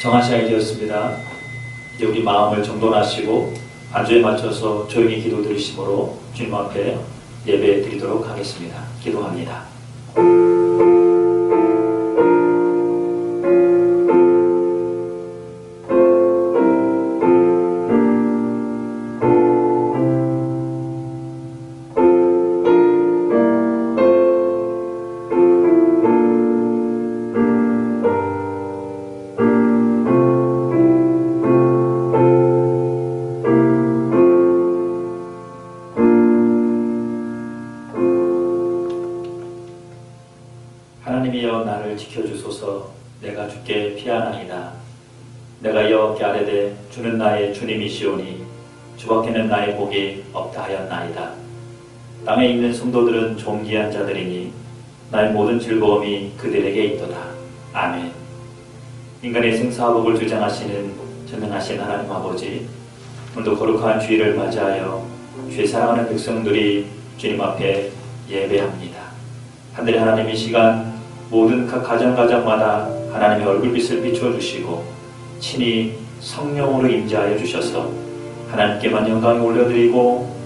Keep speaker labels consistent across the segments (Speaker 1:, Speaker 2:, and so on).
Speaker 1: 정한 시간이 되었습니다. 이제 우리 마음을 정돈하시고 안주에 맞춰서 조용히 기도 드리심으로 주님 앞에 예배 드리도록 하겠습니다. 기도합니다. 하나님이여 나를 지켜주소서. 내가 주께 피하나이다. 내가 여호와께 아뢰되 주는 나의 주님이시오니 주밖에는 나의 복이 없다 하였나이다. 땅에 있는 성도들은 존귀한 자들이니 나의 모든 즐거움이 그들에게 있도다. 아멘. 인간의 생사복을 주장하시는 전능하신 하나님 아버지, 오늘도 거룩한 주일을 맞이하여 주의 사랑하는 백성들이 주님 앞에 예배합니다. 하늘의 하나님, 이 시간 모든 각 가정마다 하나님의 얼굴빛을 비춰주시고 친히 성령으로 임재하여 주셔서 하나님께만 영광을 올려드리고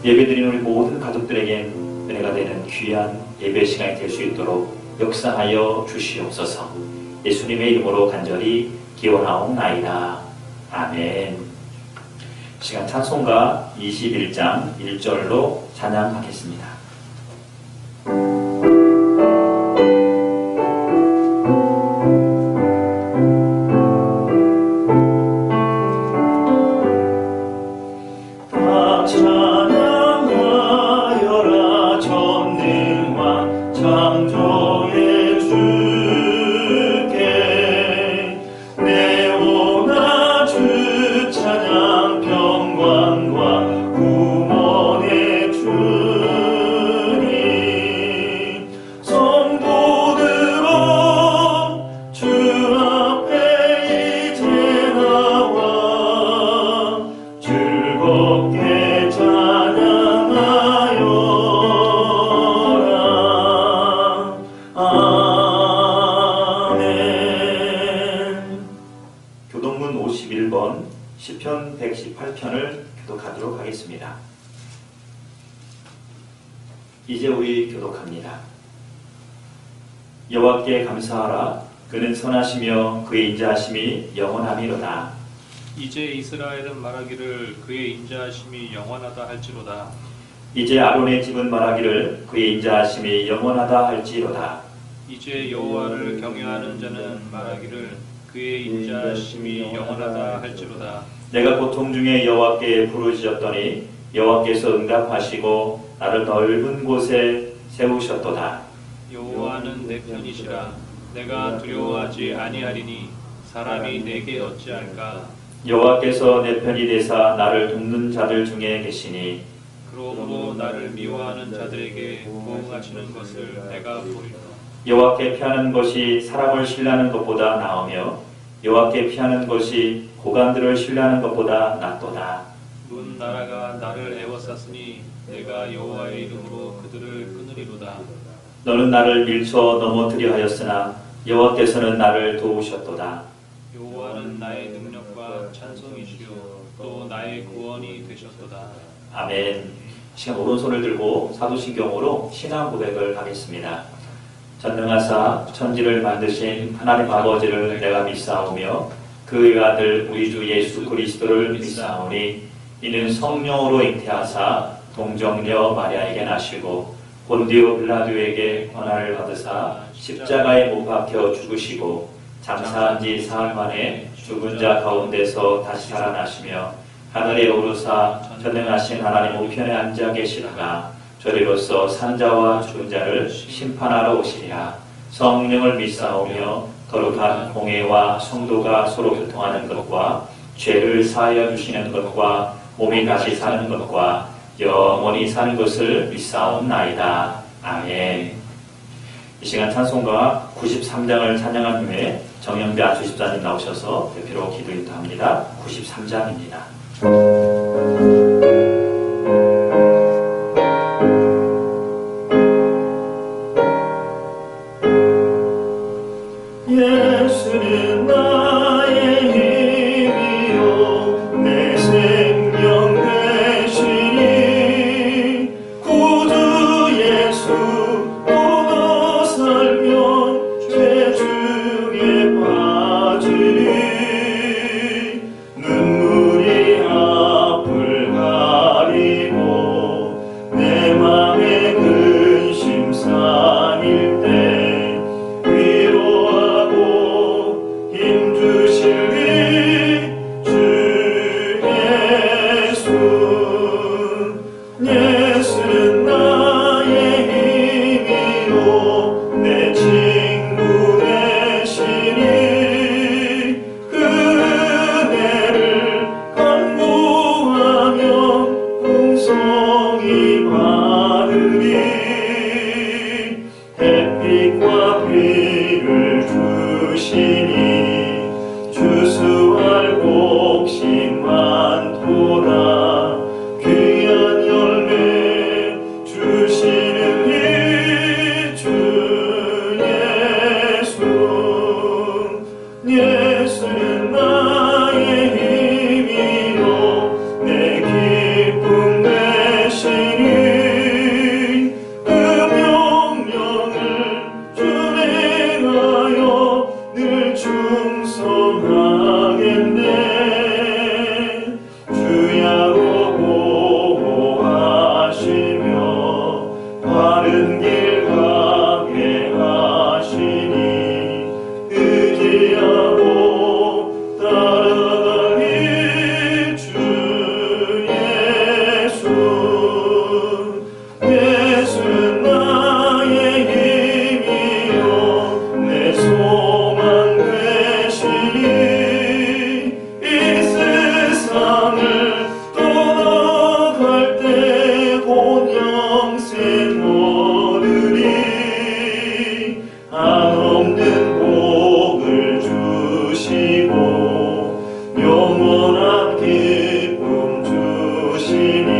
Speaker 1: 예배드리는 우리 모든 가족들에게 은혜가 되는 귀한 예배 시간이 될 수 있도록 역사하여 주시옵소서. 예수님의 이름으로 간절히 기원하옵나이다. 아멘. 시간 찬송가 21장 1절로 찬양하겠습니다. 시편 118편을 교독하도록 하겠습니다. 이제 우리 교독합니다. 여호와께 감사하라. 그는 선하시며 그의 인자하심이 영원하미로다.
Speaker 2: 이제 이스라엘은 말하기를 그의 인자하심이 영원하다 할지로다.
Speaker 1: 이제 아론의 집은 말하기를 그의 인자하심이 영원하다 할지로다.
Speaker 2: 이제 여호와를 경외하는 자는 말하기를 그의 인자하심이 영원하다 할지로다.
Speaker 1: 내가 고통 중에 여호와께 부르짖었더니 여호와께서 응답하시고 나를 넓은 곳에 세우셨도다.
Speaker 2: 여호와는 내 편이시라. 내가 두려워하지 아니하리니 사람이 내게 어찌할까.
Speaker 1: 여호와께서 내 편이 되사 나를 돕는 자들 중에 계시니
Speaker 2: 그러므로 나를 미워하는 자들에게 보응하시는 것을 내가 보리라.
Speaker 1: 여호와께 피하는 것이 사람을 신뢰하는 것보다 나으며 여호와께 피하는 것이 고관들을 신뢰하는 것보다 낫도다.
Speaker 2: 문 나라가 나를 애워쌌으니 내가 여호와의 이름으로 그들을 끊으리로다.
Speaker 1: 너는 나를 밀쳐 넘어뜨려 하였으나 여호와께서는 나를 도우셨도다.
Speaker 2: 여호와는 나의 능력과 찬송이시요 또 나의 구원이 되셨도다.
Speaker 1: 아멘. 시간 오른손을 들고 사도신경으로 신앙 고백을 하겠습니다. 전능하사 천지를 만드신 하나님 아버지를 내가 믿사오며 그의 아들 우리 주 예수 그리스도를 믿사오니 이는 성령으로 잉태하사 동정녀 마리아에게 나시고 본디오 빌라도에게 권한을 받으사 십자가에 못 박혀 죽으시고 장사한 지 사흘 만에 죽은 자 가운데서 다시 살아나시며 하늘에 오르사 전능하신 하나님 우편에 앉아 계시다가 저리로서 산자와 죽은 자를 심판하러 오시리라. 성령을 믿사오며 거룩한 공회와 성도가 서로 교통하는 것과 죄를 사하여 주시는 것과 몸이 다시 사는 것과 영원히 사는 것을 믿사옵나이다. 아멘. 이 시간 찬송가 93장을 찬양한 후에 정영배 안수집사님 나오셔서 대표로 기도 인도합니다. 93장입니다. 예수는 나의 주시고 내 친구 되시니 그 은혜를 간구하며 풍성히 받으리. 햇빛과 비를 주시니 주수할 곡식 많도다. 귀한 열매 주시는 이 주 예수. 예수는 나의 힘이요 내 기쁨 되시니 그 명령을 준행하여 늘 충성하겠네. 주야로 보호하시며 바른 길 가게 하시니 의지하고 따라가리. 주 예수. 예수는 나의 힘이요 내 소망 되시니 이 세상을 떠나갈 때 곧 영생 얻으리. 한없는 복을 주시고 영원한 기쁨 주시니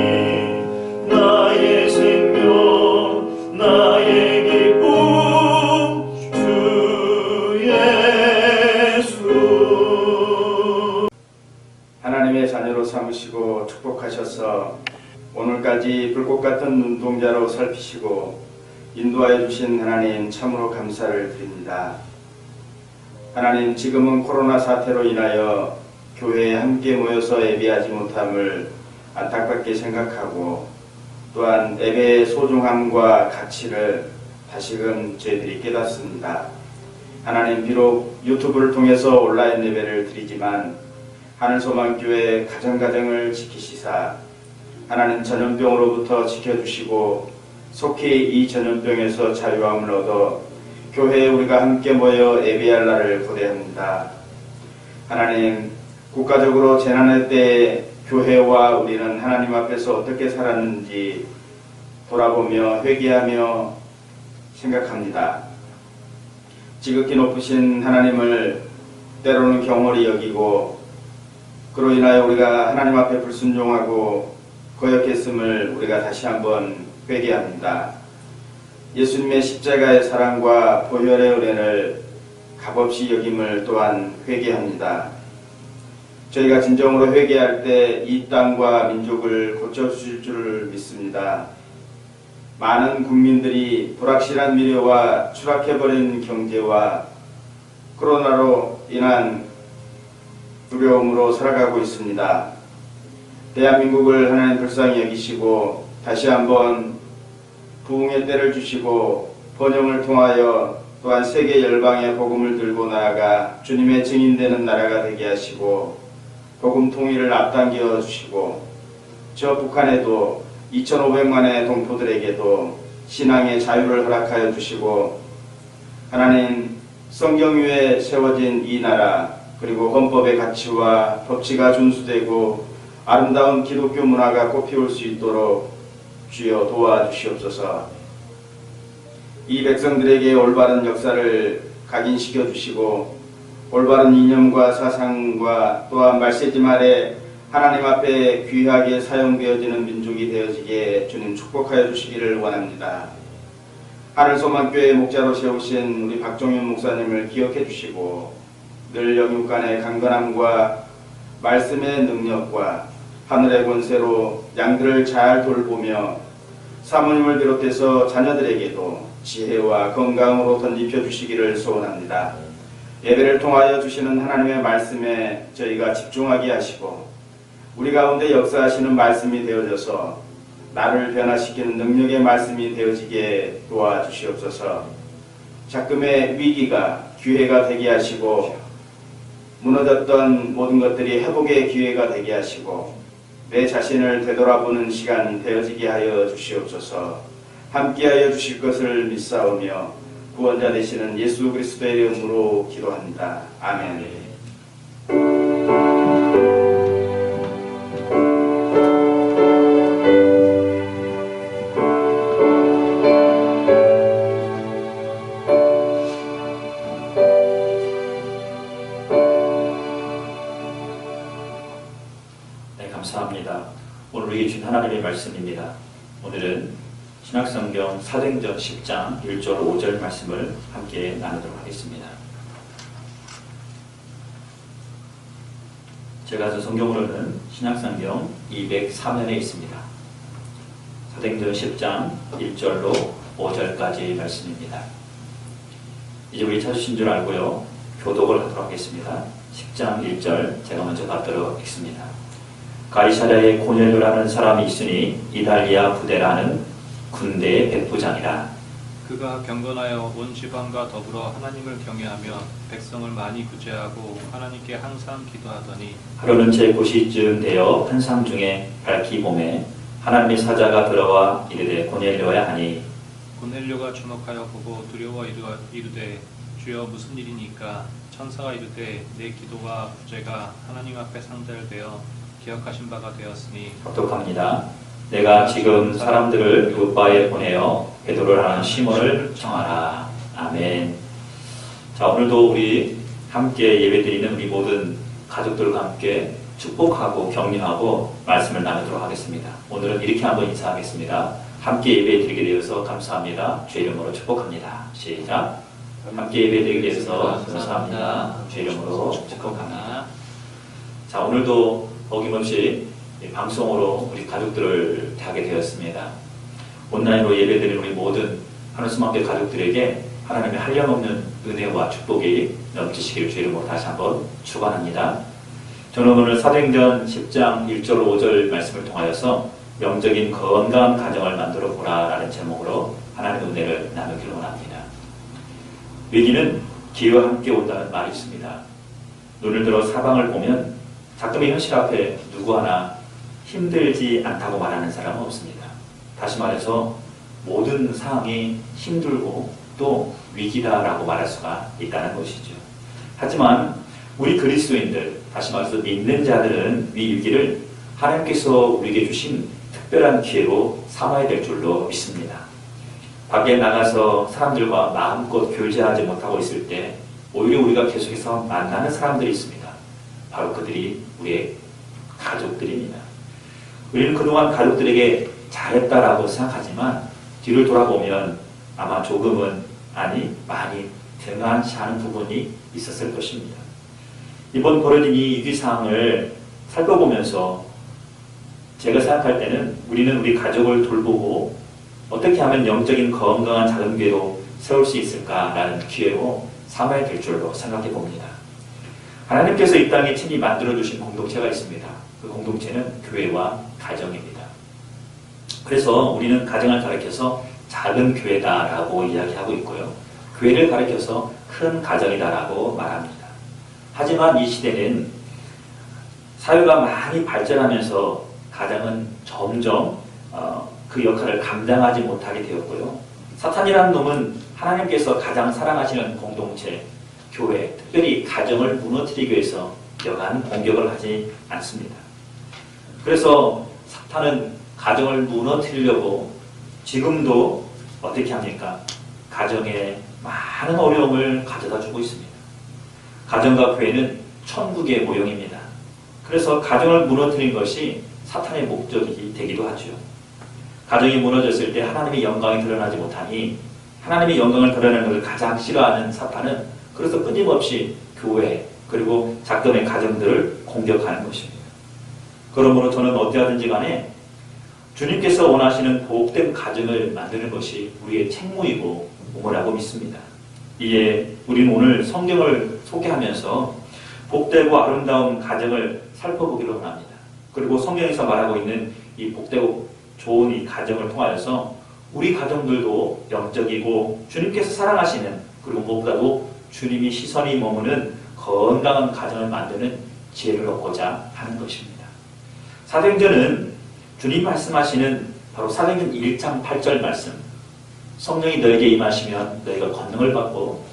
Speaker 1: 나의 생명 나의 기쁨 주 예수.
Speaker 3: 하나님의 자녀로 삼으시고 축복하셔서 오늘까지 불꽃 같은 눈동자로 살피시고 인도하여 주신 하나님 참으로 감사를 드립니다. 하나님, 지금은 코로나 사태로 인하여 교회에 함께 모여서 예배하지 못함을 안타깝게 생각하고 또한 예배의 소중함과 가치를 다시금 저희들이 깨닫습니다. 하나님, 비록 유튜브를 통해서 온라인 예배를 드리지만 하늘소망교회 가정가정을 지키시사 하나님 전염병으로부터 지켜주시고 속히 이 전염병에서 자유함을 얻어 교회에 우리가 함께 모여 예배할 날을 고대합니다. 하나님, 국가적으로 재난의 때에 교회와 우리는 하나님 앞에서 어떻게 살았는지 돌아보며 회개하며 생각합니다. 지극히 높으신 하나님을 때로는 경홀히 여기고 그로 인하여 우리가 하나님 앞에 불순종하고 거역했음을 우리가 다시 한번 회개합니다. 예수님의 십자가의 사랑과 보혈의 은혜를 값없이 여김을 또한 회개합니다. 저희가 진정으로 회개할 때 이 땅과 민족을 고쳐주실 줄 믿습니다. 많은 국민들이 불확실한 미래와 추락해버린 경제와 코로나로 인한 두려움으로 살아가고 있습니다. 대한민국을 하나님 불쌍히 여기시고 다시 한번 부흥의 때를 주시고 번영을 통하여 또한 세계 열방의 복음을 들고 나아가 주님의 증인되는 나라가 되게 하시고 복음 통일을 앞당겨 주시고 저 북한에도 2,500만의 동포들에게도 신앙의 자유를 허락하여 주시고 하나님, 성경 위에 세워진 이 나라 그리고 헌법의 가치와 법치가 준수되고 아름다운 기독교 문화가 꽃피울 수 있도록 주여 도와주시옵소서. 이 백성들에게 올바른 역사를 각인시켜 주시고 올바른 이념과 사상과 또한 말세지 말에 하나님 앞에 귀하게 사용되어지는 민족이 되어지게 주님 축복하여 주시기를 원합니다. 하늘소망교회 목자로 세우신 우리 박종윤 목사님을 기억해 주시고 늘 영육간의 강건함과 말씀의 능력과 하늘의 권세로 양들을 잘 돌보며 사모님을 비롯해서 자녀들에게도 지혜와 건강으로 덧입혀 주시기를 소원합니다. 예배를 통하여 주시는 하나님의 말씀에 저희가 집중하게 하시고 우리 가운데 역사하시는 말씀이 되어져서 나를 변화시키는 능력의 말씀이 되어지게 도와주시옵소서. 작금의 위기가 기회가 되게 하시고 무너졌던 모든 것들이 회복의 기회가 되게 하시고 내 자신을 되돌아보는 시간 되어지게 하여 주시옵소서. 함께하여 주실 것을 믿사오며 구원자 되시는 예수 그리스도의 이름으로 기도합니다. 아멘.
Speaker 1: 네, 감사합니다. 오늘 우리에게 준 하나님의 말씀입니다. 오늘은 신약성경 사도행전 10장 1절 5절 말씀을 함께 나누도록 하겠습니다. 제가 저 성경으로는 신약성경 203면에 있습니다. 사도행전 10장 1절로 5절까지의 말씀입니다. 이제 우리 찾으신 줄 알고요. 교독을 하도록 하겠습니다. 10장 1절 제가 먼저 받도록 하겠습니다. 가이사랴에 고넬료라는 사람이 있으니 이달리아 부대라는 군대의 백부장이라.
Speaker 2: 그가 경건하여 온 지방과 더불어 하나님을 경외하며 백성을 많이 구제하고 하나님께 항상 기도하더니
Speaker 1: 하루는 제 곳이쯤 되어 환상 중에 밝히 봄에 하나님의 사자가 들어와 이르되 고넬료야 하니
Speaker 2: 고넬료가 주목하여 보고 두려워 이르되 주여 무슨 일이니까? 천사가 이르되 내 기도와 구제가 하나님 앞에 상달되어 기억하신 바가 되었으니
Speaker 1: 독독합니다. 내가 지금 사람들을 요바에 보내어 기도를 하는 시몬을 청하라. 아멘. 자, 오늘도 우리 함께 예배드리는 우리 모든 가족들과 함께 축복하고 격려하고 말씀을 나누도록 하겠습니다. 오늘은 이렇게 한번 인사하겠습니다. 함께 예배드리게 되어서 감사합니다. 주의 이름으로 축복합니다. 시작. 함께 예배드리게 되어서 감사합니다. 주의 이름으로 축복합니다. 자, 오늘도 어김없이 방송으로 우리 가족들을 대하게 되었습니다. 온라인으로 예배드리는 우리 모든 하늘수망교회 가족들에게 하나님의 한량없는 은혜와 축복이 넘치시기를 주의 이름으로 다시 한번 축원합니다. 저는 오늘 사도행전 10장 1절 5절 말씀을 통하여서 영적인 건강한 가정을 만들어 보라 라는 제목으로 하나님의 은혜를 나누기를 원합니다. 위기는 기회와 함께 온다는 말이 있습니다. 눈을 들어 사방을 보면 작금의 현실 앞에 누구 하나 힘들지 않다고 말하는 사람은 없습니다. 다시 말해서 모든 상황이 힘들고 또 위기다라고 말할 수가 있다는 것이죠. 하지만 우리 그리스도인들, 다시 말해서 믿는 자들은 이 위기를 하나님께서 우리에게 주신 특별한 기회로 삼아야 될 줄로 믿습니다. 밖에 나가서 사람들과 마음껏 교제하지 못하고 있을 때 오히려 우리가 계속해서 만나는 사람들이 있습니다. 바로 그들이 우리의 가족들입니다. 우리는 그동안 가족들에게 잘했다라고 생각하지만 뒤를 돌아보면 아마 조금은 아니 많이 등한시하는 부분이 있었을 것입니다. 이번 벌어진 이 위기상황을 살펴보면서 제가 생각할 때는 우리는 우리 가족을 돌보고 어떻게 하면 영적인 건강한 작은 교회로 세울 수 있을까라는 기회로 삼아야 될 줄로 생각해 봅니다. 하나님께서 이 땅에 친히 만들어주신 공동체가 있습니다. 그 공동체는 교회와 가정입니다. 그래서 우리는 가정을 가리켜서 작은 교회다라고 이야기하고 있고요. 교회를 가리켜서 큰 가정이다라고 말합니다. 하지만 이 시대는 사회가 많이 발전하면서 가정은 점점 그 역할을 감당하지 못하게 되었고요. 사탄이라는 놈은 하나님께서 가장 사랑하시는 공동체, 교회, 특별히 가정을 무너뜨리기 위해서 여간 공격을 하지 않습니다. 그래서 사탄은 가정을 무너뜨리려고 지금도 어떻게 합니까? 가정에 많은 어려움을 가져다 주고 있습니다. 가정과 교회는 천국의 모형입니다. 그래서 가정을 무너뜨리는 것이 사탄의 목적이 되기도 하죠. 가정이 무너졌을 때 하나님의 영광이 드러나지 못하니 하나님의 영광을 드러내는 것을 가장 싫어하는 사탄은 그래서 끊임없이 교회 그리고 작금의 가정들을 공격하는 것입니다. 그러므로 저는 어디하든지 간에 주님께서 원하시는 복된 가정을 만드는 것이 우리의 책무이고 의무라고 믿습니다. 이에 우리는 오늘 성경을 소개하면서 복되고 아름다운 가정을 살펴보기로 합니다. 그리고 성경에서 말하고 있는 이 복되고 좋은 이 가정을 통하여서 우리 가정들도 영적이고 주님께서 사랑하시는 그리고 무엇보다도 주님이 시선이 머무는 건강한 가정을 만드는 지혜를 얻고자 하는 것입니다. 사도행전은 주님 말씀하시는 바로 사도행전 1장 8절 말씀 성령이 너에게 임하시면 너희가 권능을 받고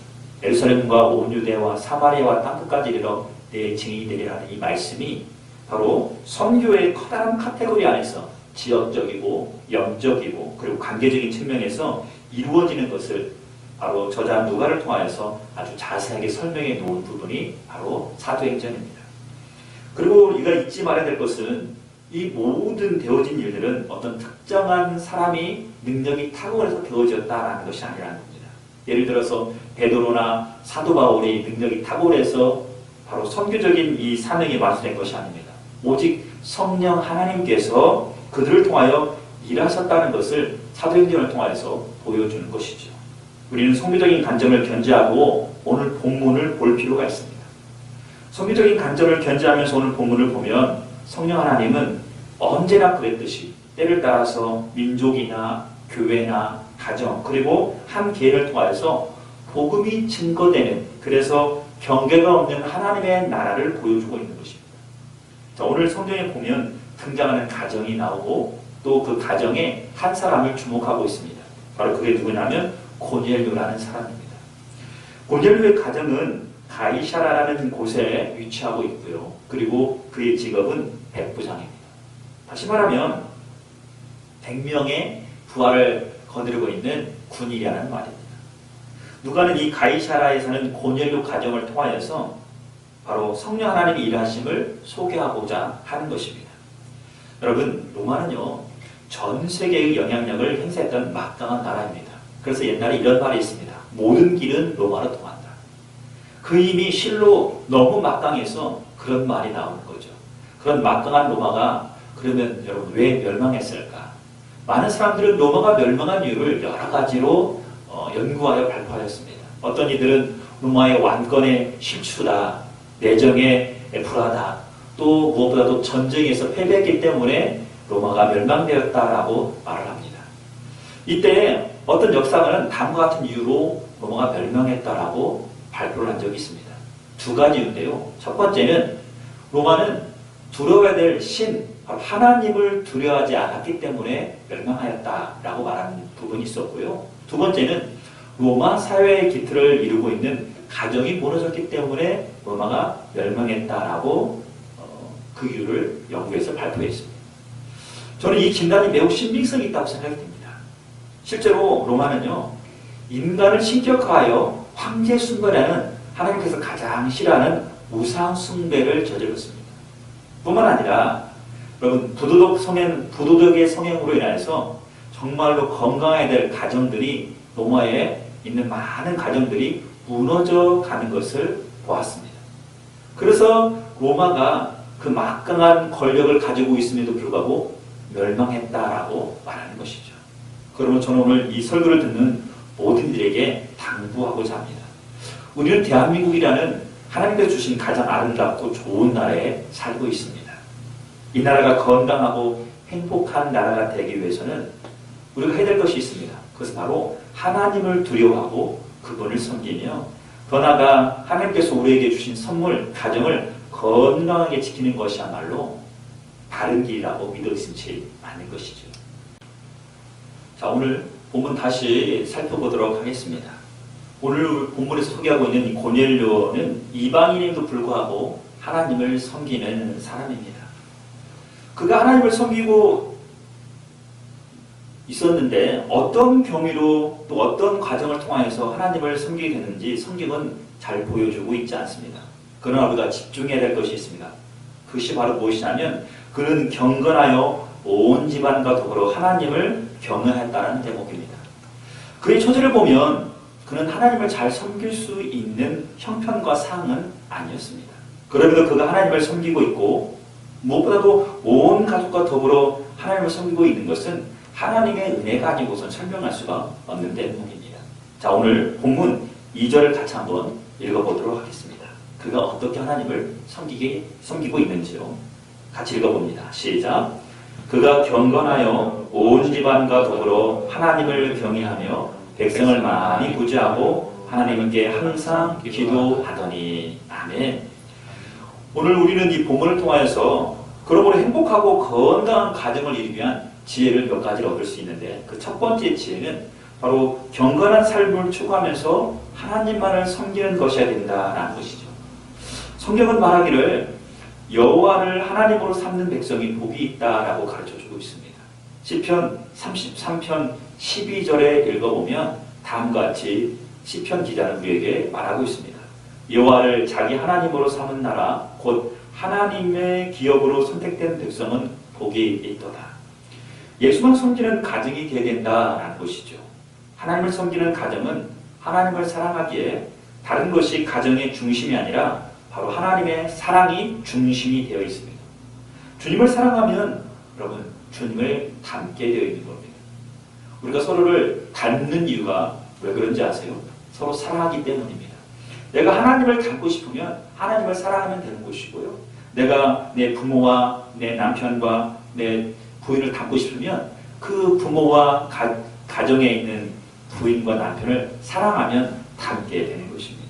Speaker 1: 예루살렘과 온 유대와 사마리아와 땅끝까지 이르러 내 증인이 되리라는 이 말씀이 바로 선교의 커다란 카테고리 안에서 지역적이고 영적이고 그리고 관계적인 측면에서 이루어지는 것을 바로 저자 누가를 통하여서 아주 자세하게 설명해 놓은 부분이 바로 사도행전입니다. 그리고 우리가 잊지 말아야 될 것은 이 모든 되어진 일들은 어떤 특정한 사람이 능력이 탁월해서 되어졌다라는 것이 아니라는 겁니다. 예를 들어서 베드로나 사도 바울이 능력이 탁월해서 바로 선교적인 이 사명이 완수된 것이 아닙니다. 오직 성령 하나님께서 그들을 통하여 일하셨다는 것을 사도행전을 통해서 보여주는 것이죠. 우리는 성교적인 관점을 견지하고 오늘 본문을 볼 필요가 있습니다. 성교적인 관점을 견지하면서 오늘 본문을 보면 성령 하나님은 언제나 그랬듯이 때를 따라서 민족이나 교회나 가정 그리고 한 개인을 통하여서 복음이 증거되는 그래서 경계가 없는 하나님의 나라를 보여주고 있는 것입니다. 자, 오늘 성경에 보면 등장하는 가정이 나오고 또 그 가정에 한 사람을 주목하고 있습니다. 바로 그게 누구냐면 고넬료라는 사람입니다. 고넬료의 가정은 가이사라라는 곳에 위치하고 있고요. 그리고 그의 직업은 백부장입니다. 다시 말하면 100명의 부하를 거느리고 있는 군이라는 말입니다. 누가는 이 가이사라에 사는 고넬료 가정을 통하여서 바로 성령 하나님의 일하심을 소개하고자 하는 것입니다. 여러분, 로마는요 전 세계의 영향력을 행사했던 막강한 나라입니다. 그래서 옛날에 이런 말이 있습니다. 모든 길은 로마로 통한다. 그 힘이 실로 너무 막강해서 그런 말이 나오는 거죠. 그런 막강한 로마가 그러면 여러분 왜 멸망했을까? 많은 사람들은 로마가 멸망한 이유를 여러 가지로 연구하여 발표하였습니다. 어떤 이들은 로마의 왕권의 실추다, 내정의 불화다, 또 무엇보다도 전쟁에서 패배했기 때문에 로마가 멸망되었다라고 말을 합니다. 이때 어떤 역사가는 다음과 같은 이유로 로마가 멸망했다라고 발표를 한 적이 있습니다. 두 가지 이유인데요. 첫 번째는 로마는 두려워야 될 신, 하나님을 두려워하지 않았기 때문에 멸망하였다라고 말하는 부분이 있었고요. 두 번째는 로마 사회의 기틀을 이루고 있는 가정이 무너졌기 때문에 로마가 멸망했다라고 그 이유를 연구해서 발표했습니다. 저는 이 진단이 매우 신빙성이 있다고 생각이 듭니다. 실제로 로마는요, 인간을 신격화하여 황제 숭배라는 하나님께서 가장 싫어하는 우상 숭배를 저질렀습니다. 뿐만 아니라 여러분 부도덕의 성행으로 인해서 정말로 건강해야 될 가정들이 로마에 있는 많은 가정들이 무너져 가는 것을 보았습니다. 그래서 로마가 그 막강한 권력을 가지고 있음에도 불구하고 멸망했다라고 말하는 것이죠. 그러면 저는 오늘 이 설교를 듣는 모든 이들에게 당부하고자 합니다. 우리는 대한민국이라는 하나님께서 주신 가장 아름답고 좋은 나라에 살고 있습니다. 이 나라가 건강하고 행복한 나라가 되기 위해서는 우리가 해야 될 것이 있습니다. 그것은 바로 하나님을 두려워하고 그분을 섬기며 더 나아가 하나님께서 우리에게 주신 선물, 가정을 건강하게 지키는 것이야말로 바른 길이라고 믿어 의심치 않는 것이죠. 자, 오늘 본문 다시 살펴보도록 하겠습니다. 오늘 본문에서 소개하고 있는 이 고넬료는 이방인임에도 불구하고 하나님을 섬기는 사람입니다. 그가 하나님을 섬기고 있었는데 어떤 경위로 또 어떤 과정을 통하여서 하나님을 섬기게 되는지 성경은 잘 보여주고 있지 않습니다. 그러나 우리가 집중해야 될 것이 있습니다. 그것이 바로 무엇이냐면 그는 경건하여 온 집안과 더불어 하나님을 경외했다는 대목입니다. 그의 처지를 보면 그는 하나님을 잘 섬길 수 있는 형편과 상은 아니었습니다. 그럼에도 그가 하나님을 섬기고 있고 무엇보다도 온 가족과 더불어 하나님을 섬기고 있는 것은 하나님의 은혜가 아니고선 설명할 수가 없는 대목입니다. 자, 오늘 본문 2절을 같이 한번 읽어보도록 하겠습니다. 그가 어떻게 하나님을 섬기고 있는지요. 같이 읽어봅니다. 시작. 그가 경건하여 온 집안과 더불어 하나님을 경외하며 백성을 많이 구제하고 하나님께 항상 기도하더니. 아멘. 오늘 우리는 이 본문을 통하여서 그러므로 행복하고 건강한 가정을 이루기 위한 지혜를 몇 가지를 얻을 수 있는데 그 첫 번째 지혜는 바로 경건한 삶을 추구하면서 하나님만을 섬기는 것이어야 된다라는 것이죠. 성경은 말하기를 여호와를 하나님으로 삼는 백성이 복이 있다라고 가르쳐주고 있습니다. 시편 33편 12절에 읽어보면 다음과 같이 시편 기자는 우리에게 말하고 있습니다. 여호와를 자기 하나님으로 삼은 나라 곧 하나님의 기업으로 선택된 백성은 복이 있도다. 예수만 섬기는 가정이 되어야 된다라는 것이죠. 하나님을 섬기는 가정은 하나님을 사랑하기에 다른 것이 가정의 중심이 아니라 바로 하나님의 사랑이 중심이 되어 있습니다. 주님을 사랑하면 여러분 주님을 닮게 되어 있는 겁니다. 우리가 서로를 닮는 이유가 왜 그런지 아세요? 서로 사랑하기 때문입니다. 내가 하나님을 닮고 싶으면 하나님을 사랑하면 되는 것이고요. 내가 내 부모와 내 남편과 내 부인을 닮고 싶으면 그 부모와 가정에 있는 부인과 남편을 사랑하면 닮게 되는 것입니다.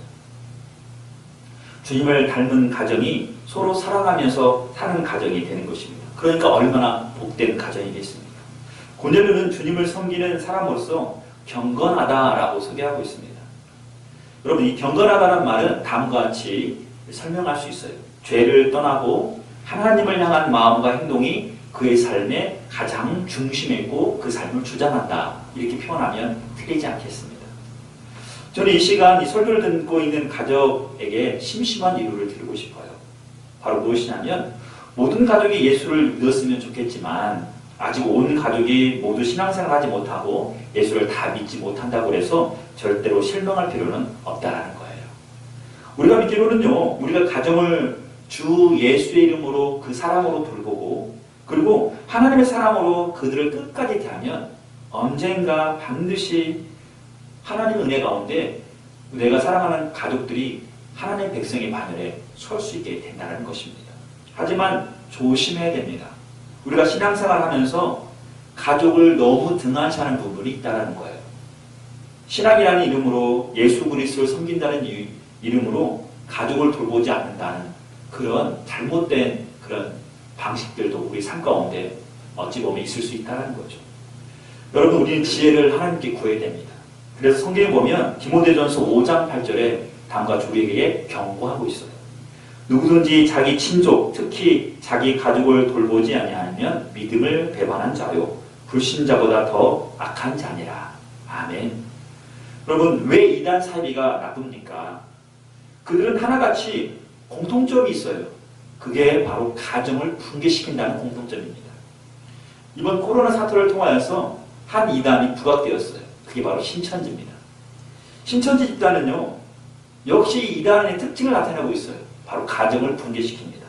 Speaker 1: 주님을 닮은 가정이 서로 사랑하면서 사는 가정이 되는 것입니다. 그러니까 얼마나 복된 가정이겠습니까? 고넬료는 주님을 섬기는 사람으로서 경건하다라고 소개하고 있습니다. 여러분, 이 경건하다는 말은 다음과 같이 설명할 수 있어요. 죄를 떠나고 하나님을 향한 마음과 행동이 그의 삶의 가장 중심에 있고 그 삶을 주장한다. 이렇게 표현하면 틀리지 않겠습니다. 저는 이 시간 이 설교를 듣고 있는 가족에게 심심한 이유를 드리고 싶어요. 바로 무엇이냐면 모든 가족이 예수를 믿었으면 좋겠지만 아직 온 가족이 모두 신앙생활을 하지 못하고 예수를 다 믿지 못한다고 해서 절대로 실망할 필요는 없다라는 거예요. 우리가 믿기로는요, 우리가 가정을 주 예수의 이름으로 그 사랑으로 돌보고 그리고 하나님의 사랑으로 그들을 끝까지 대하면 언젠가 반드시 하나님의 은혜 가운데 내가 사랑하는 가족들이 하나님의 백성의 반열에 설 수 있게 된다는 것입니다. 하지만 조심해야 됩니다. 우리가 신앙생활을 하면서 가족을 너무 등한시하는 부분이 있다는 거예요. 신앙이라는 이름으로 예수 그리스도를 섬긴다는 이름으로 가족을 돌보지 않는다는 그런 잘못된 그런 방식들도 우리 삶 가운데 어찌 보면 있을 수 있다는 거죠. 여러분, 우리는 지혜를 하나님께 구해야 됩니다. 그래서 성경에 보면 디모데전서 5장 8절에 다음과 같이 우리에게 경고하고 있어요. 누구든지 자기 친족, 특히 자기 가족을 돌보지 아니하면 믿음을 배반한 자요 불신자보다 더 악한 자니라. 아멘. 여러분, 왜 이단 사이비가 나쁩니까? 그들은 하나같이 공통점이 있어요. 그게 바로 가정을 붕괴시킨다는 공통점입니다. 이번 코로나 사태를 통하여서 한 이단이 부각되었어요. 그게 바로 신천지입니다. 신천지 집단은요, 역시 이단의 특징을 나타내고 있어요. 바로 가정을 붕괴시킵니다.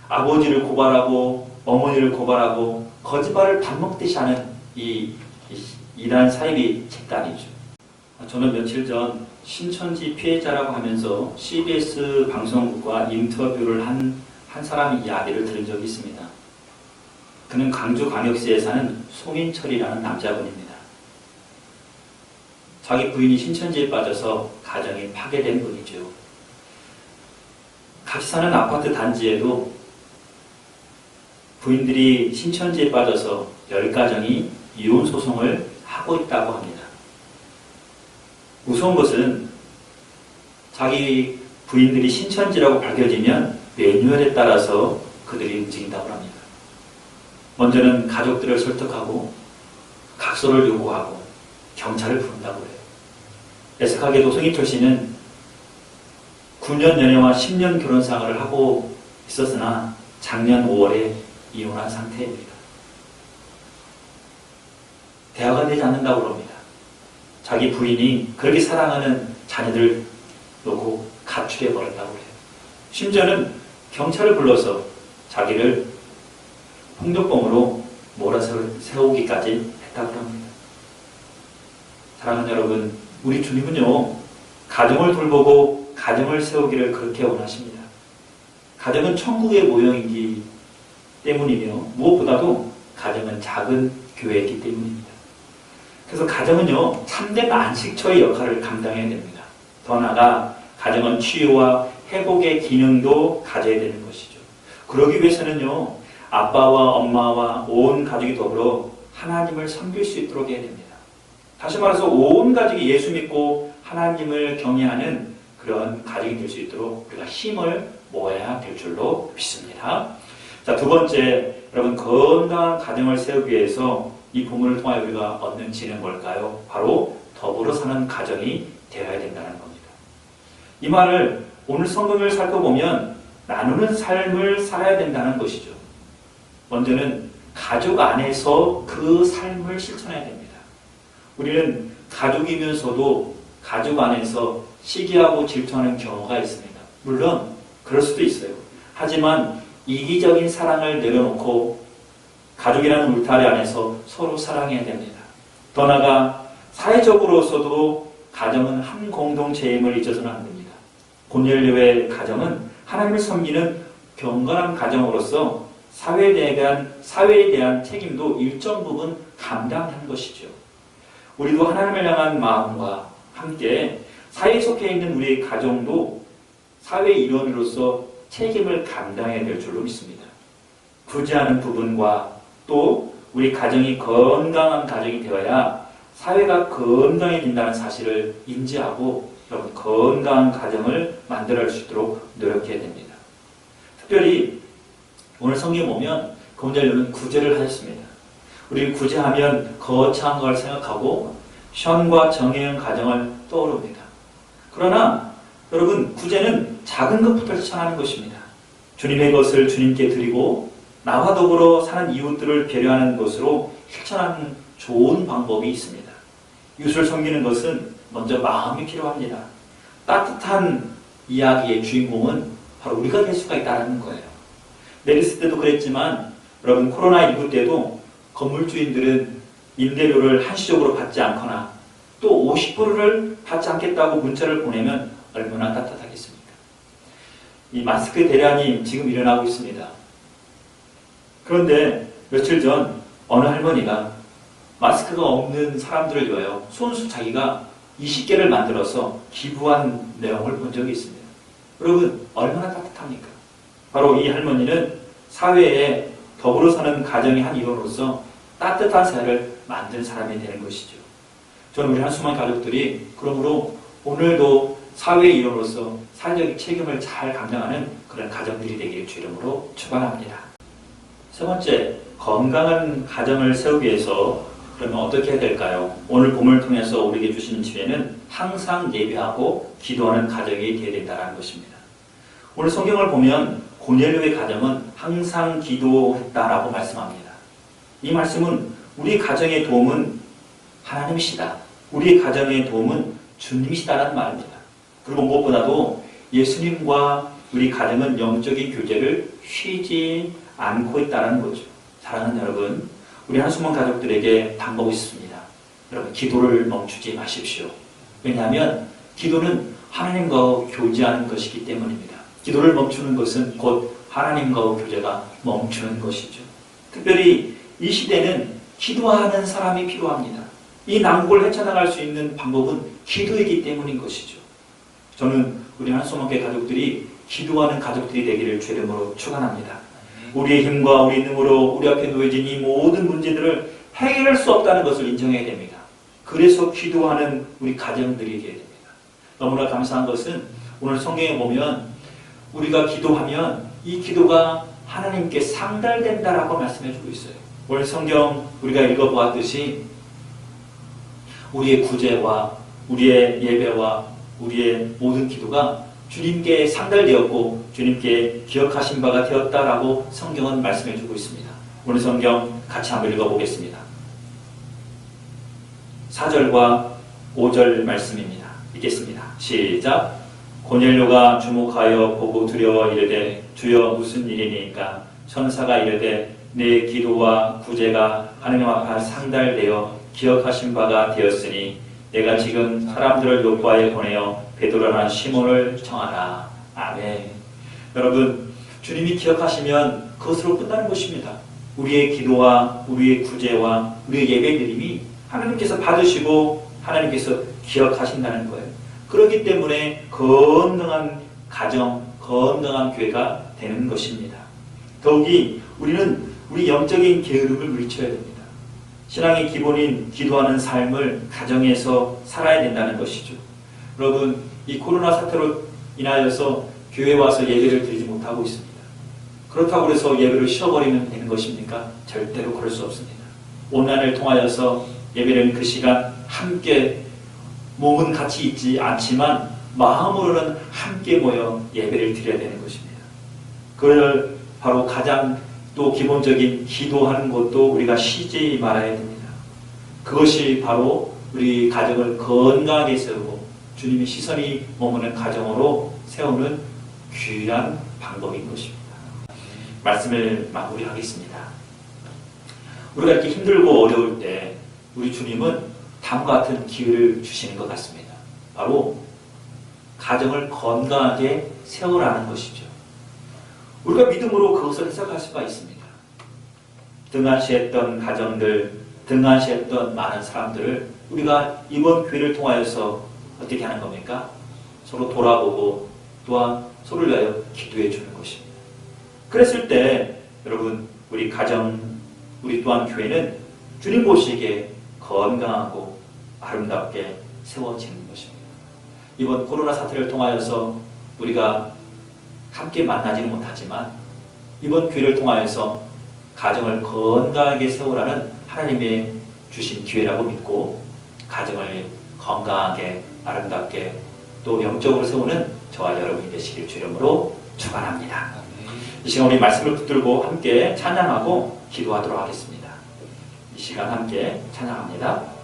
Speaker 1: 아버지를 고발하고 어머니를 고발하고 거짓말을 밥 먹듯이 하는 이 이단 사이비 집단이죠. 저는 며칠 전 신천지 피해자라고 하면서 CBS 방송국과 인터뷰를 한 사람의 이야기를 들은 적이 있습니다. 그는 광주광역시에 사는 송인철이라는 남자분입니다. 자기 부인이 신천지에 빠져서 가정이 파괴된 분이죠. 같이 사는 아파트 단지에도 부인들이 신천지에 빠져서 10가정이 이혼 소송을 하고 있다고 합니다. 무서운 것은 자기 부인들이 신천지라고 밝혀지면 매뉴얼에 따라서 그들이 움직인다고 합니다. 먼저는 가족들을 설득하고 각서를 요구하고 경찰을 부른다고 해요. 애석하게도 송인철 씨는 9년 연애와 10년 결혼 생활을 하고 있었으나 작년 5월에 이혼한 상태입니다. 대화가 되지 않는다고 합니다. 자기 부인이 그렇게 사랑하는 자녀들 놓고 가출해버렸다고 해요. 심지어는 경찰을 불러서 자기를 폭력범으로 몰아세우기까지 했다고 합니다. 사랑하는 여러분, 우리 주님은요, 가정을 돌보고 가정을 세우기를 그렇게 원하십니다. 가정은 천국의 모형이기 때문이며 무엇보다도 가정은 작은 교회이기 때문입니다. 그래서 가정은요, 참된 안식처의 역할을 감당해야 됩니다. 더 나아가 가정은 치유와 회복의 기능도 가져야 되는 것이죠. 그러기 위해서는요, 아빠와 엄마와 온 가족이 더불어 하나님을 섬길 수 있도록 해야 됩니다. 다시 말해서 온 가족이 예수 믿고 하나님을 경외하는 그런 가정이 될 수 있도록 우리가 힘을 모아야 될 줄로 믿습니다. 자, 두 번째, 여러분 건강한 가정을 세우기 위해서 이 본문을 통하여 우리가 얻는 지혜는 뭘까요? 바로 더불어 사는 가정이 되어야 된다는 겁니다. 이 말을 오늘 성경을 살펴보면 나누는 삶을 살아야 된다는 것이죠. 먼저는 가족 안에서 그 삶을 실천해야 됩니다. 우리는 가족이면서도 가족 안에서 시기하고 질투하는 경우가 있습니다. 물론 그럴 수도 있어요. 하지만 이기적인 사랑을 내려놓고 가족이라는 울타리 안에서 서로 사랑해야 됩니다. 더 나아가 사회적으로서도 가정은 한 공동체임을 잊어서는 안 됩니다. 고넬료의 가정은 하나님을 섬기는 경건한 가정으로서 사회에 대한 책임도 일정 부분 감당한 것이죠. 우리도 하나님을 향한 마음과 함께 사회에 속해 있는 우리의 가정도 사회 일원으로서 책임을 감당해야 될 줄로 믿습니다. 부재하는 부분과 또 우리 가정이 건강한 가정이 되어야 사회가 건강해진다는 사실을 인지하고 여러분 건강한 가정을 만들어낼 수 있도록 노력해야 됩니다. 특별히 오늘 성경에 보면 고넬료는 구제를 하셨습니다. 우리 구제하면 거창한 걸 생각하고 션과 정의의 가정을 떠오릅니다. 그러나 여러분 구제는 작은 것부터 실천하는 것입니다. 주님의 것을 주님께 드리고 나와 더불어 사는 이웃들을 배려하는 것으로 실천하는 좋은 방법이 있습니다. 이웃을 섬기는 것은 먼저 마음이 필요합니다. 따뜻한 이야기의 주인공은 바로 우리가 될 수가 있다는 거예요. 메르스 때도 그랬지만 여러분 코로나19 때도 건물주인들은 임대료를 한시적으로 받지 않거나 또 50%를 받지 않겠다고 문자를 보내면 얼마나 따뜻하겠습니까? 이 마스크 대란이 지금 일어나고 있습니다. 그런데 며칠 전 어느 할머니가 마스크가 없는 사람들을 위하여 손수 자기가 20개를 만들어서 기부한 내용을 본 적이 있습니다. 여러분 얼마나 따뜻합니까? 바로 이 할머니는 사회에 더불어 사는 가정의 한 일원으로서 따뜻한 사회를 만든 사람이 되는 것이죠. 저는 우리 한수만 가족들이 그러므로 오늘도 사회의 일원으로서 사회적 책임을 잘 감당하는 그런 가정들이 되기를 주 이름으로 축원합니다. 세 번째, 건강한 가정을 세우기 위해서 그러면 어떻게 해야 될까요? 오늘 본문을 통해서 우리에게 주시는 지혜는 항상 예배하고 기도하는 가정이 되어야 된다는 것입니다. 오늘 성경을 보면 고넬료의 가정은 항상 기도했다라고 말씀합니다. 이 말씀은 우리 가정의 도움은 하나님이시다. 우리 가정의 도움은 주님이시다라는 말입니다. 그리고 무엇보다도 예수님과 우리 가정은 영적인 교제를 쉬지 않고 있다는 거죠. 사랑하는 여러분, 우리 한수만 가족들에게 당부하고 싶습니다. 여러분, 기도를 멈추지 마십시오. 왜냐하면 기도는 하나님과 교제하는 것이기 때문입니다. 기도를 멈추는 것은 곧 하나님과 교제가 멈추는 것이죠. 특별히 이 시대는 기도하는 사람이 필요합니다. 이 난국을 헤쳐나갈 수 있는 방법은 기도이기 때문인 것이죠. 저는 우리 한수만교회 가족들이 기도하는 가족들이 되기를 주 이름으로 축원합니다. 우리의 힘과 우리 능으로 우리 앞에 놓여진 이 모든 문제들을 해결할 수 없다는 것을 인정해야 됩니다. 그래서 기도하는 우리 가정들이 되어야 됩니다. 너무나 감사한 것은 오늘 성경에 보면 우리가 기도하면 이 기도가 하나님께 상달된다라고 말씀해주고 있어요. 오늘 성경 우리가 읽어보았듯이 우리의 구제와 우리의 예배와 우리의 모든 기도가 주님께 상달되었고 주님께 기억하신 바가 되었다라고 성경은 말씀해주고 있습니다. 오늘 성경 같이 한번 읽어보겠습니다. 4절과 5절 말씀입니다. 읽겠습니다. 시작. 고넬료가 주목하여 보고 두려워 이르되 주여 무슨 일이니까? 천사가 이르되 내 기도와 구제가 하나님 앞에 상달되어 기억하신 바가 되었으니 내가 지금 사람들을 요파에 보내어 베드로라는 시몬을 청하라. 아멘. 여러분, 주님이 기억하시면 그것으로 끝나는 것입니다. 우리의 기도와 우리의 구제와 우리의 예배드림이 하나님께서 받으시고 하나님께서 기억하신다는 거예요. 그렇기 때문에 건강한 가정, 건강한 교회가 되는 것입니다. 더욱이 우리는 우리 영적인 게으름을 물리쳐야 됩니다. 신앙의 기본인 기도하는 삶을 가정에서 살아야 된다는 것이죠. 여러분, 이 코로나 사태로 인하여서 교회에 와서 예배를 드리지 못하고 있습니다. 그렇다고 해서 예배를 쉬어버리면 되는 것입니까? 절대로 그럴 수 없습니다. 온라인을 통하여서 예배는 그 시간 함께 몸은 같이 있지 않지만 마음으로는 함께 모여 예배를 드려야 되는 것입니다. 그걸 바로 가장 또 기본적인 기도하는 것도 우리가 쉬지 말아야 됩니다. 그것이 바로 우리 가정을 건강하게 세우고 주님의 시선이 머무는 가정으로 세우는 귀한 방법인 것입니다. 말씀을 마무리하겠습니다. 우리가 이렇게 힘들고 어려울 때 우리 주님은 다음과 같은 기회를 주시는 것 같습니다. 바로 가정을 건강하게 세우라는 것이죠. 우리가 믿음으로 그것을 해석할 수가 있습니다. 등한시했던 가정들, 등한시했던 많은 사람들을 우리가 이번 교회를 통하여서 어떻게 하는 겁니까? 서로 돌아보고 또한 서로를 위하여 기도해 주는 것입니다. 그랬을 때 여러분, 우리 가정, 우리 또한 교회는 주님 보시기에 건강하고 아름답게 세워지는 것입니다. 이번 코로나 사태를 통하여서 우리가 함께 만나지는 못하지만 이번 교회를 통하여서 가정을 건강하게 세우라는 하나님의 주신 기회라고 믿고 가정을 건강하게 아름답게 또 영적으로 세우는 저와 여러분이 되시길 주 이름으로 축원합니다. 이 시간 우리 말씀을 붙들고 함께 찬양하고 기도하도록 하겠습니다. 이 시간 함께 찬양합니다.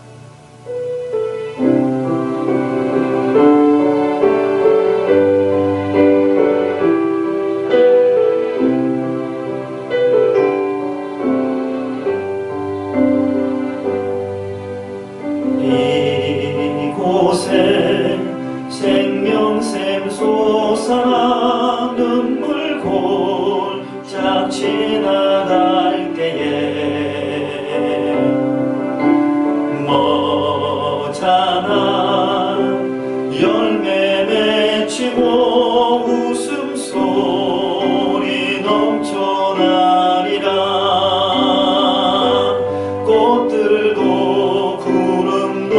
Speaker 1: 이곳에 생명샘 솟아 눈물 골짝 지나갈 때에 머잖아 열매 맺히고 웃음소리 넘쳐나리라. 꽃들도 구름도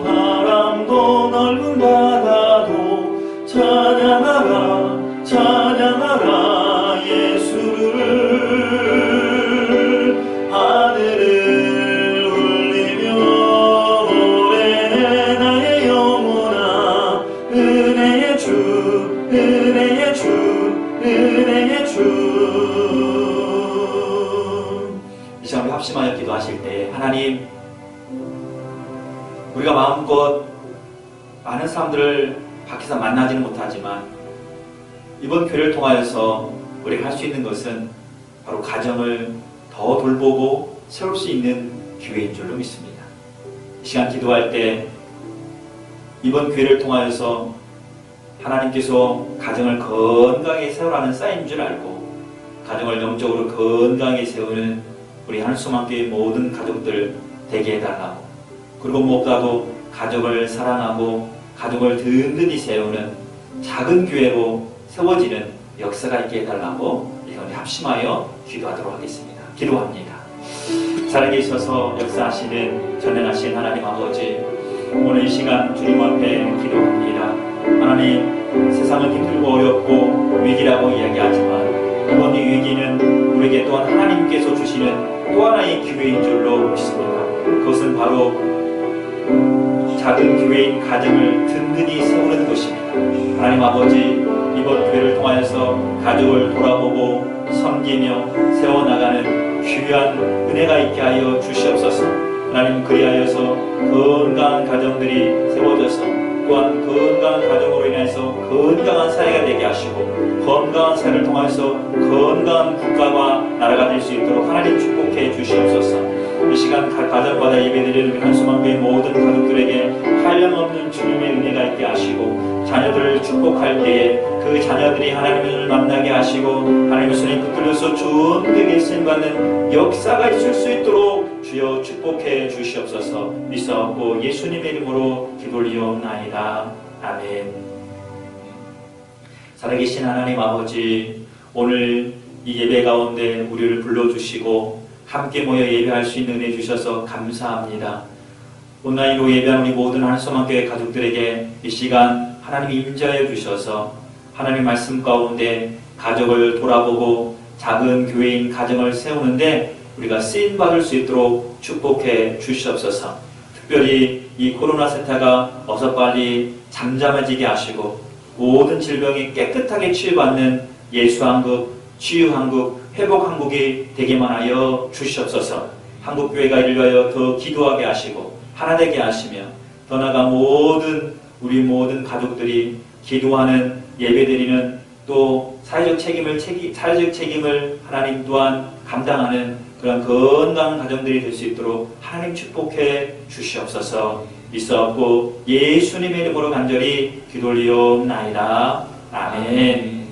Speaker 1: 바람도 넓은 바다도 찬양하라 찬양하라 예수를. 하늘을 울리며 오래 나의 영혼아 은혜의 주 은혜의 주 은혜의 주. 이 시간 우리 합심하여 기도하실 때 하나님, 우리가 마음껏 많은 사람들을 밖에서 만나지는 못하지만 이번 교회를 통하여서 우리가 할 수 있는 것은 바로 가정을 더 돌보고 세울 수 있는 기회인 줄로 믿습니다. 이 시간 기도할 때 이번 교회를 통하여서 하나님께서 가정을 건강하게 세우라는 사인인 줄 알고 가정을 영적으로 건강하게 세우는 우리 한수만교회 모든 가족들 되게 해달라고, 그리고 무엇보다도 가족을 사랑하고 가족을 든든히 세우는 작은 교회로 세워지는 역사가 있게 해달라고 우리 합심하여 기도하도록 하겠습니다. 기도합니다. 살아계셔서 역사하시는 전능하신 하나님 아버지, 오늘 이 시간 주님 앞에 기도합니다. 하나님, 세상은 힘들고 어렵고 위기라고 이야기하지만 이번 이 위기는 우리에게 또한 하나님께서 주시는 또 하나의 기회인 줄로 믿습니다. 그것은 바로 작은 교회인 가정을 든든히 세우는 것입니다. 하나님 아버지, 이번 교회를 통하여서 가족을 돌아보고 섬기며 세워나가는 귀한 은혜가 있게 하여 주시옵소서. 하나님, 그리하여서 건강한 가정들이 세워져서 또한 건강한 가정으로 인해서 건강한 사회가 되게 하시고 건강한 사회를 통해서 건강한 국가와 나라가 될 수 있도록 하나님 축복해 주시옵소서. 이 시간 가정마다 예배드리는 우리 한수만교회 모든 가족들에게 한량없는 주님의 은혜가 있게 하시고 자녀들을 축복할 때에 그 자녀들이 하나님을 만나게 하시고 하나님의 손에 붙들려서 주님께 쓰임받는 역사가 있을 수 있도록 주여 축복해 주시옵소서. 믿사옵고 예수님의 이름으로 기도리옵나이다. 아멘. 살아계신 하나님 아버지, 오늘 이 예배 가운데 우리를 불러주시고 함께 모여 예배할 수 있는 은혜 주셔서 감사합니다. 온라인으로 예배한 우리 모든 한소망교회 가족들에게 이 시간 하나님이 임재하여 주셔서 하나님의 말씀 가운데 가족을 돌아보고 작은 교회인 가정을 세우는데 우리가 쓰임받을 수 있도록 축복해 주시옵소서. 특별히 이 코로나 세태가 어서 빨리 잠잠해지게 하시고 모든 질병이 깨끗하게 치유받는 예수한국, 치유한국, 회복한국이 되기만 하여 주시옵소서. 한국교회가 이를 위하여 더 기도하게 하시고 하나 되게 하시며 더 나아가 우리 모든 가족들이 기도하는 예배드리는 또 사회적 책임을 하나님 또한 감당하는 그런 건강한 가정들이 될 수 있도록 하나님 축복해 주시옵소서. 있었고 예수님의 이름으로 간절히 기도 올리옵나이다. 아멘.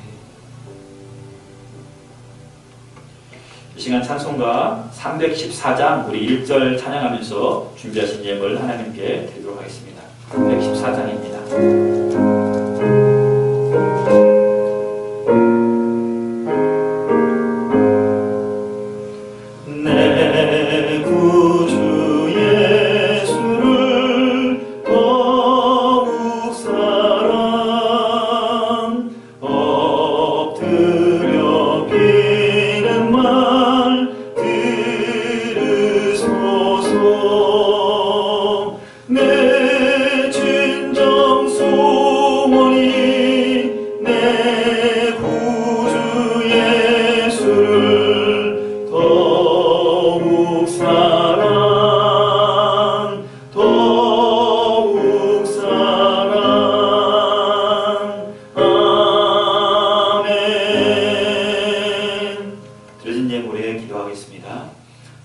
Speaker 1: 이 시간 찬송가 314장 우리 1절 찬양하면서 준비하신 예물 하나님께 드리도록 하겠습니다. 314장입니다.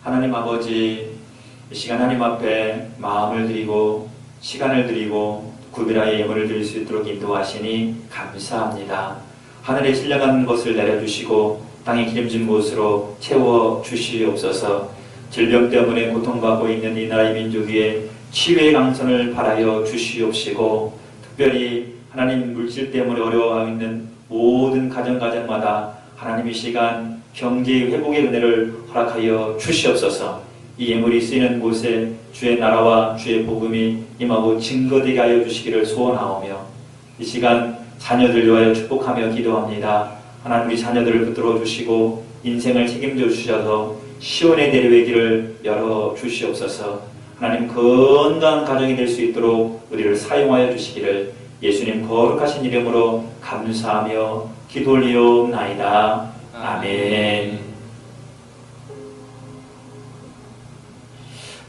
Speaker 1: 하나님 아버지, 이 시간 하나님 앞에 마음을 드리고 시간을 드리고 구별하여 예물을 드릴 수 있도록 인도하시니 감사합니다. 하늘에 신령한 것을 내려주시고 땅에 기름진 곳으로 채워주시옵소서. 질병 때문에 고통받고 있는 이 나라의 민족 위에 치유의 강선을 바라여 주시옵시고, 특별히 하나님 물질 때문에 어려워하고 있는 모든 가정마다 하나님 이 시간 경제의 회복의 은혜를 허락하여 주시옵소서. 이 예물이 쓰이는 곳에 주의 나라와 주의 복음이 임하고 증거되게 하여 주시기를 소원하오며, 이 시간 자녀들 위하여 축복하며 기도합니다. 하나님 우리 자녀들을 붙들어 주시고 인생을 책임져 주셔서 시온의 내류의 길을 열어 주시옵소서. 하나님 건강한 가정이 될 수 있도록 우리를 사용하여 주시기를 예수님 거룩하신 이름으로 감사하며 기도 올리옵나이다. 아멘.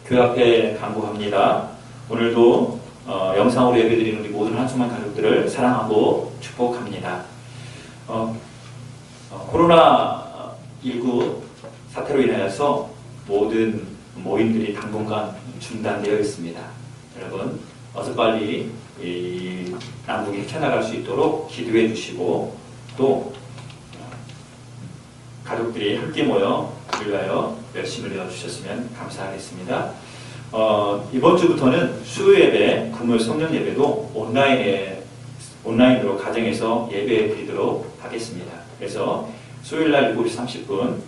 Speaker 1: 그 앞에 간구합니다. 오늘도 영상으로 예배드리는 우리 모든 한수만 가족들을 사랑하고 축복합니다. 코로나19 사태로 인하여서 모든 모임들이 당분간 중단되어 있습니다. 여러분 어서 빨리 이 남북이 헤쳐나갈 수 있도록 기도해 주시고, 또 가족들이 함께 모여 위하여 열심을 내어주셨으면 감사하겠습니다. 이번 주부터는 수요 예배, 금요일 성령 예배도 온라인으로 가정에서 예배 드리도록 하겠습니다. 그래서 수요일날 7시 30분,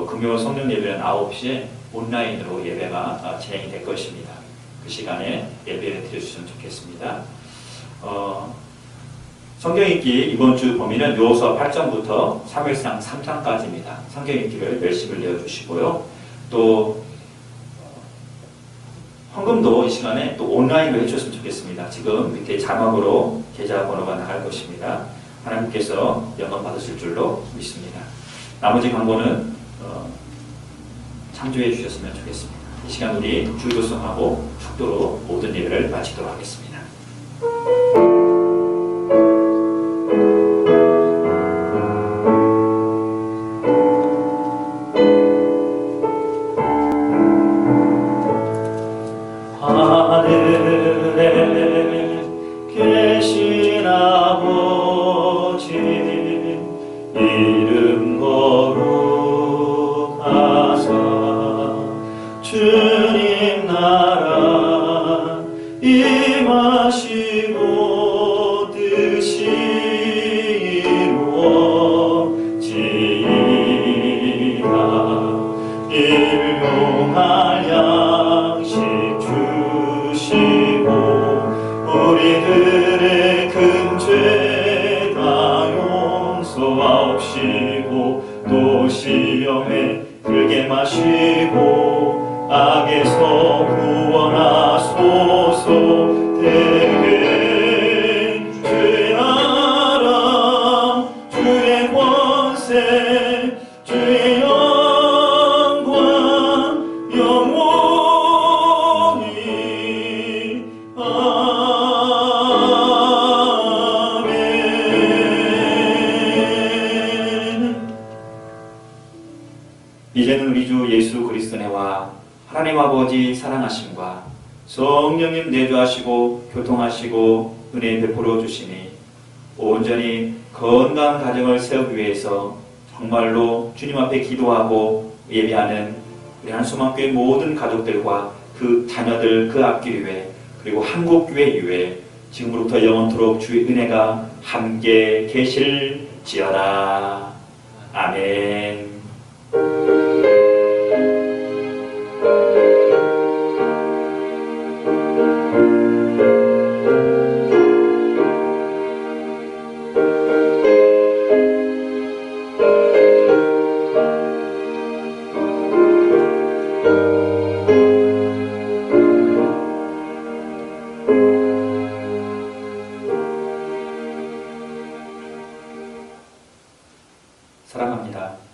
Speaker 1: 금요일 성령 예배는 9시에 온라인으로 예배가 진행이 될 것입니다. 그 시간에 예배를 드려주시면 좋겠습니다. 성경 읽기 이번 주 범위는 요호수아 8장부터 사무엘상 3장까지입니다. 성경 읽기를 열심히 내어주시고요. 또 헌금도 이 시간에 또 온라인으로 해주셨으면 좋겠습니다. 지금 밑에 자막으로 계좌번호가 나갈 것입니다. 하나님께서 영광 받으실 줄로 믿습니다. 나머지 광고는 참조해 주셨으면 좋겠습니다. 이 시간 우리 주교성하고 축도로 모든 예배를 마치도록 하겠습니다. 하늘에 계신 아버지 이름 거룩하사 주님 나라 임하시고 하나님 아버지 사랑하심과 성령님 내주하시고 교통하시고 은혜 베풀어 주시니 온전히 건강한 가정을 세우기 위해서 정말로 주님 앞에 기도하고 예배하는 우리 한수만교회 모든 가족들과 그 자녀들 그 앞길 위해 그리고 한국교회 위해 지금부터 영원토록 주의 은혜가 함께 계실지어다. 아멘. 사랑합니다.